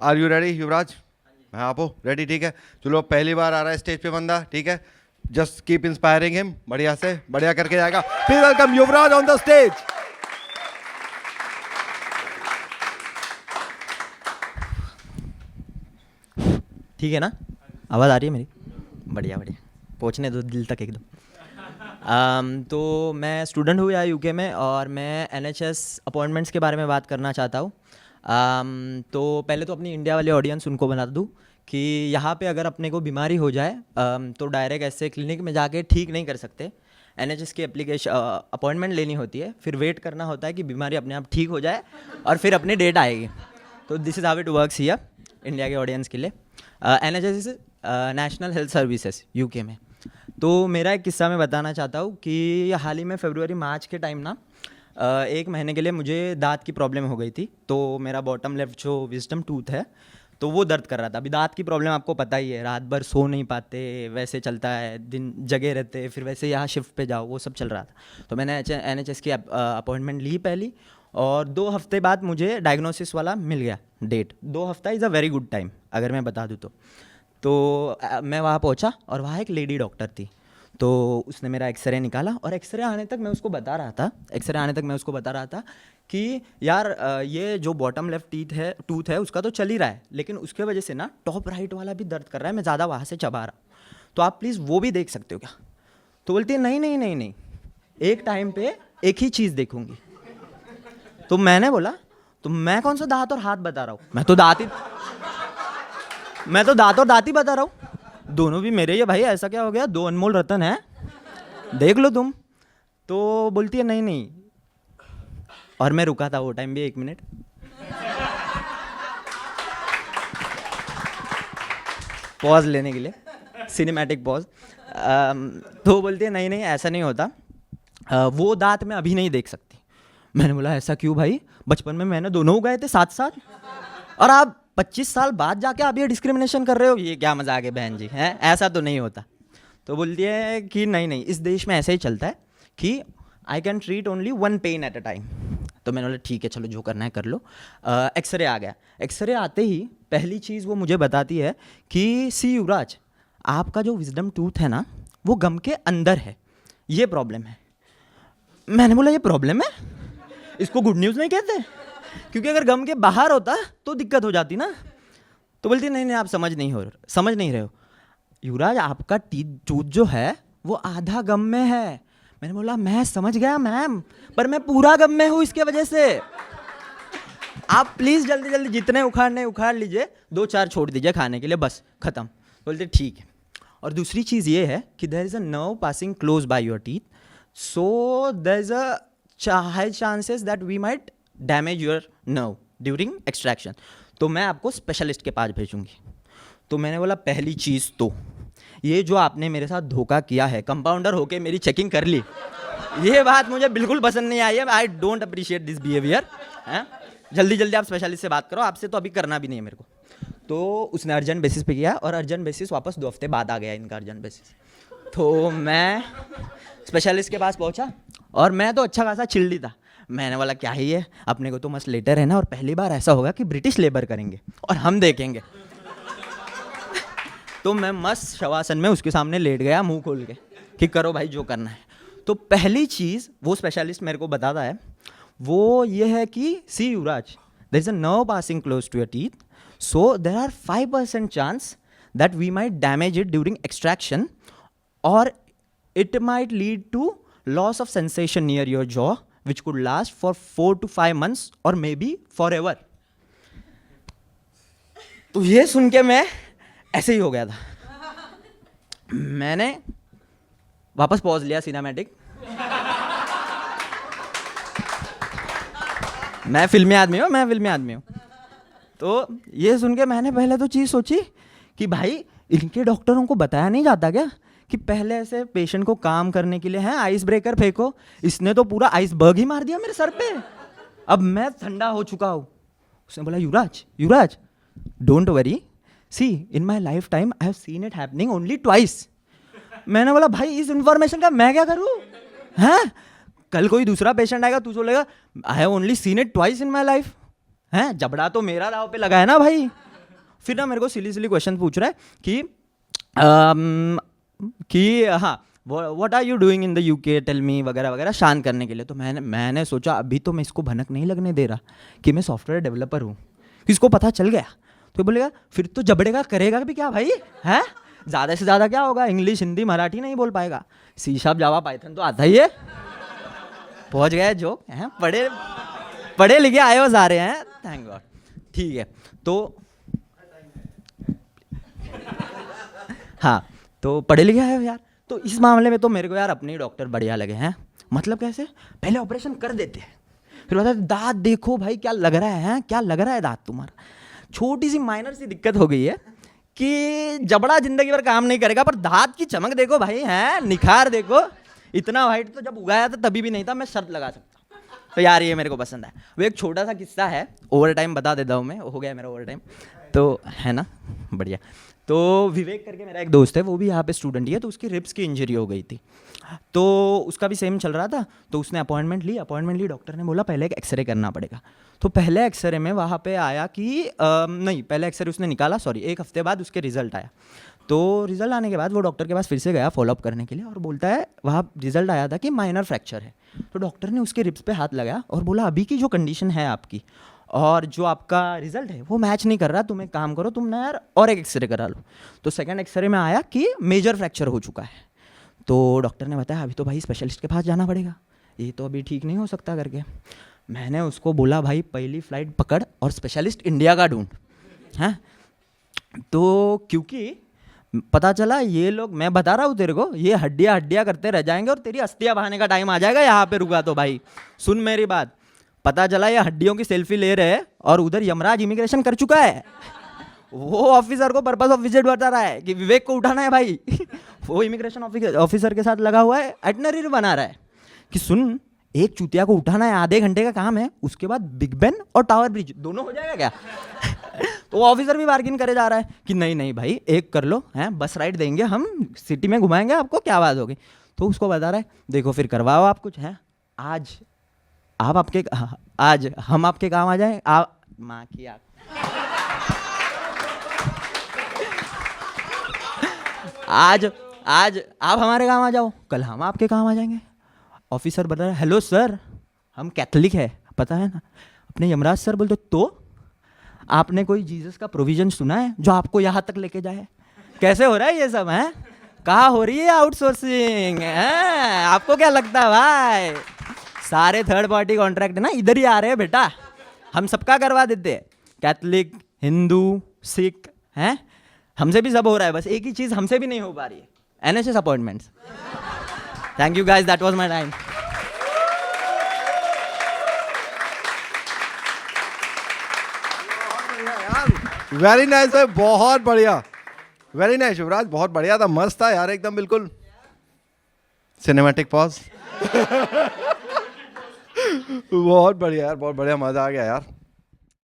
Are you ready युवराज? हाँ आप हो रेडी? ठीक है, चलो पहली बार आ रहा है स्टेज पे बंदा, ठीक है, जस्ट कीप इंस्पायरिंग हिम, बढ़िया से बढ़िया करके जाएगा। Please welcome Yuvraj on the stage. ठीक है ना? आवाज़ आ रही है मेरी? बढ़िया बढ़िया, पहुँचने दो दिल तक एकदम। तो मैं स्टूडेंट हूँ यहाँ यूके में और मैं NHS अपॉइंटमेंट्स के बारे में बात करना चाहता हूँ। तो पहले तो अपनी इंडिया वाले ऑडियंस उनको बता दूँ कि यहाँ पे अगर अपने को बीमारी हो जाए तो डायरेक्ट ऐसे क्लिनिक में जाके ठीक नहीं कर सकते। NHS की एप्लीकेशन अपॉइंटमेंट लेनी होती है, फिर वेट करना होता है कि बीमारी अपने आप ठीक हो जाए और फिर अपनी डेट आएगी। तो this is how it works here India के ऑडियंस के लिए। NHS is national health services UK में। तो मेरा एक किस्सा मैं बताना चाहता हूँ कि हाल ही में फरवरी मार्च के टाइम ना एक महीने के लिए मुझे दांत की प्रॉब्लम हो गई थी। तो मेरा बॉटम लेफ्ट जो विजडम टूथ है तो वो दर्द कर रहा था। अभी दांत की प्रॉब्लम आपको पता ही है, रात भर सो नहीं पाते, वैसे चलता है, दिन जगे रहते, फिर वैसे यहाँ शिफ्ट पे जाओ, वो सब चल रहा था। तो मैंने NHS की अपॉइंटमेंट ली पहली और 2 हफ्ते बाद मुझे डायग्नोसिस वाला मिल गया डेट। 2 हफ्ता is a very good time अगर मैं बता दूँ तो मैं वहाँ पहुँचा और वहाँ एक लेडी डॉक्टर थी। तो उसने मेरा एक्सरे निकाला और एक्सरे आने तक मैं उसको बता रहा था कि यार ये जो बॉटम लेफ्ट टूथ है उसका तो चल ही रहा है, लेकिन उसके वजह से ना टॉप राइट वाला भी दर्द कर रहा है, मैं ज़्यादा वहाँ से चबा रहा हूँ, तो आप प्लीज़ वो भी देख सकते हो क्या? तो बोलती है नहीं नहीं नहीं नहीं, एक टाइम पे एक ही चीज़ देखूंगी। तो मैंने बोला तो मैं कौन सा दांत और हाथ बता रहा हूँ, मैं तो दांत और दांत ही बता रहा हूँ, दोनों भी मेरे ही है भाई, ऐसा क्या हो गया, 2 अनमोल रतन है, देख लो तुम। तो बोलती है नहीं नहीं, और मैं रुका था वो टाइम भी 1 मिनट। पॉज लेने के लिए, सिनेमैटिक पॉज। तो बोलती है नहीं नहीं ऐसा नहीं होता, वो दांत मैं अभी नहीं देख सकती। मैंने बोला ऐसा क्यों भाई, बचपन में मैंने दोनों उगाए थे साथ साथ और आप 25 साल बाद जाके आप ये डिस्क्रिमिनेशन कर रहे हो, ये क्या मजाक है बहन जी, हैं ऐसा तो नहीं होता। तो बोलती है कि नहीं नहीं, इस देश में ऐसे ही चलता है कि I can treat only 1 pen at a time. तो मैंने बोला ठीक है चलो जो करना है कर लो। एक्सरे आ गया। एक्सरे आते ही पहली चीज़ वो मुझे बताती है कि सी युवराज, आपका जो विजडम टूथ है ना वो गम के अंदर है, ये प्रॉब्लम है। मैंने बोला ये प्रॉब्लम है, इसको गुड न्यूज़ नहीं कहते, क्योंकि अगर गम के बाहर होता तो दिक्कत हो जाती ना। तो बोलती नहीं नहीं आप समझ नहीं रहे हो युवराज, आपका टूथ जो है वो आधा गम में है। मैंने बोला मैं समझ गया मैम, पर मैं पूरा गम में हूँ इसके वजह से, आप प्लीज़ जल्दी जल्दी जितने उखाड़ने उखाड़ लीजिए, 2-4 छोड़ दीजिए खाने के लिए, बस ख़त्म। बोलते ठीक है। और दूसरी चीज़ ये है कि there is a nerve passing close by your teeth, so there is a high chances that we might damage your nerve during extraction, तो मैं आपको स्पेशलिस्ट के पास भेजूंगी। तो मैंने बोला पहली चीज़ तो ये जो आपने मेरे साथ धोखा किया है, कंपाउंडर होके मेरी चेकिंग कर ली, ये बात मुझे बिल्कुल पसंद नहीं आई है, I don't appreciate this behaviour. जल्दी जल्दी आप स्पेशलिस्ट से बात करो, आपसे तो अभी करना भी नहीं है मेरे को। तो उसने अर्जेंट बेसिस पे किया और अर्जेंट बेसिस वापस 2 हफ्ते बाद आ गया इनका अर्जेंट बेसिस। तो मैं स्पेशलिस्ट के पास पहुंचा और मैं तो अच्छा खासा चिल्ली था। मैंने बोला क्या ही है, अपने को तो मस्त लेटर है ना, और पहली बार ऐसा होगा कि ब्रिटिश लेबर करेंगे और हम देखेंगे। तो मैं मस्त शवासन में उसके सामने लेट गया मुंह खोल के कि करो भाई जो करना है। तो पहली चीज़ वो स्पेशलिस्ट मेरे को बताता है वो ये है कि see Yuvraj, there is a nerve passing close to your teeth, so there are 5% chance that we might damage it during extraction और it might lead to loss of sensation near your jaw which could last for 4 to 5 months और may be for ever. तो ये सुन के मैं ऐसे ही हो गया था। मैंने वापस पॉज लिया सिनेमैटिक। मैं फिल्मी आदमी हूँ। तो ये सुन के मैंने पहले तो चीज़ सोची कि भाई इनके डॉक्टरों को बताया नहीं जाता क्या कि पहले ऐसे पेशेंट को काम करने के लिए है आइस ब्रेकर फेंको, इसने तो पूरा आइसबर्ग ही मार दिया मेरे सर पे, अब मैं ठंडा हो चुका हूँ। उसने बोला Yuvraj don't worry, see in my lifetime I have seen it happening only twice. मैंने बोला भाई इस इन्फॉर्मेशन का मैं क्या करूँ, हैं कल कोई दूसरा पेशेंट आएगा तू बोलेगा I have only seen it twice in my life, हैं जबड़ा तो मेरा दाव पे लगा है ना भाई, फिर ना मेरे को सिली सिली क्वेश्चन पूछ रहा है कि हाँ what are you doing in the UK tell me वगैरह वगैरह शांत करने के लिए। तो मैंने सोचा अभी तो मैं इसको भनक नहीं लगने दे रहा कि मैं सॉफ्टवेयर डेवलपर हूँ, इसको पता चल गया तो बोलेगा फिर तो जबड़ेगा करेगा भी क्या भाई है, ज़्यादा से ज़्यादा क्या होगा, इंग्लिश हिंदी मराठी नहीं बोल पाएगा, सी शार्प जावा पाइथन तो आता ही है। पहुँच गए जो हैं, पढ़े लिखे आए हो सारे हैं, थैंक गॉड। ठीक है तो हाँ, तो पढ़े लिखे आए हो यार। तो इस मामले में तो मेरे को यार अपने ही डॉक्टर बढ़िया लगे हैं। मतलब कैसे, पहले ऑपरेशन कर देते हैं, फिर बताते दांत देखो भाई क्या लग रहा है, क्या लग रहा है दांत तुम्हारा। छोटी सी माइनर सी दिक्कत हो गई है कि जबड़ा जिंदगी भर काम नहीं करेगा, पर दांत की चमक देखो भाई, है निखार देखो। इतना वाइट तो जब उगाया था तभी भी नहीं था, मैं शर्त लगा सकता हूँ। तो यार ये मेरे को पसंद है। वो एक छोटा सा किस्सा है, ओवर टाइम बता देता हूँ मैं, हो गया मेरा ओवर टाइम तो, है ना, बढ़िया। तो विवेक करके मेरा एक दोस्त है, वो भी यहाँ पे स्टूडेंट ही है, तो उसकी रिब्स की इंजरी हो गई थी, तो उसका भी सेम चल रहा था। तो उसने अपॉइंटमेंट ली, डॉक्टर ने बोला पहले एक एक्सरे करना पड़ेगा। तो पहले एक्सरे में वहाँ पे आया कि नहीं, पहले एक्सरे उसने निकाला, सॉरी, 1 हफ्ते बाद उसके रिजल्ट आया। तो रिजल्ट आने के बाद वो डॉक्टर के पास फिर से गया फॉलोअप करने के लिए, और बोलता है वहाँ रिजल्ट आया था कि माइनर फ्रैक्चर है। तो डॉक्टर ने उसके रिब्स पे हाथ लगाया और बोला अभी की जो कंडीशन है आपकी और जो आपका रिजल्ट है वो मैच नहीं कर रहा, तुम एक काम करो, तुम ना यार और एक एक्सरे करा लो। तो सेकंड एक्सरे में आया कि मेजर फ्रैक्चर हो चुका है। तो डॉक्टर ने बताया अभी तो भाई स्पेशलिस्ट के पास जाना पड़ेगा, ये तो अभी ठीक नहीं हो सकता करके। मैंने उसको बोला भाई पहली फ्लाइट पकड़ और स्पेशलिस्ट इंडिया का ढूंढ, हैं। तो क्योंकि पता चला ये लोग, मैं बता रहा हूँ तेरे को, ये हड्डियाँ करते रह जाएंगे और तेरी अस्थियाँ बहाने का टाइम आ जाएगा यहाँ पे रुका तो भाई। सुन मेरी बात, पता चला ये हड्डियों की सेल्फी ले रहे हैं और उधर यमराज इमिग्रेशन कर चुका है। वो ऑफिसर को पर्पस ऑफ विजिट बता रहा है कि विवेक को उठाना है भाई। वो इमिग्रेशन ऑफिसर के साथ लगा हुआ है, आइटनरी बना रहा है कि सुन एक चूतिया को उठाना है, आधे घंटे का काम है, उसके बाद बिग बेन और टावर ब्रिज दोनों हो जाएगा क्या। तो वो ऑफिसर भी बार्गिन करे जा रहा है कि नहीं नहीं भाई एक कर लो, हैं बस राइड देंगे हम, सिटी में घुमाएंगे आपको, क्या बात होगी। तो उसको बता रहा है देखो फिर करवाओ आप कुछ, हैं आज हम आपके काम आ जाएं, आप माँ की आँख। आज आप हमारे काम आ जाओ, कल हम आपके काम आ जाएंगे। ऑफिसर बता रहा है हेलो सर, हम कैथलिक है पता है ना। अपने यमराज सर बोलते तो आपने कोई जीसस का प्रोविजन सुना है जो आपको यहाँ तक लेके जाए। कैसे हो रहा है ये सब, है कहाँ हो रही है आउटसोर्सिंग, है आपको क्या लगता है भाई, सारे थर्ड पार्टी कॉन्ट्रैक्ट ना इधर ही आ रहे हैं बेटा, हम सबका करवा देते हैं, कैथलिक हिंदू सिख, हैं हमसे भी सब हो रहा है, बस एक ही चीज़ हमसे भी नहीं हो पा रही है, NHS appointments. Thank you guys, that was my time. Very nice भाई, बहुत बढ़िया, वेरी नाइस युवराज, बहुत बढ़िया था, मस्त था यार एकदम, बिल्कुल सिनेमैटिक पॉज। बहुत बढ़िया यार, बहुत बढ़िया, मजा आ गया यार।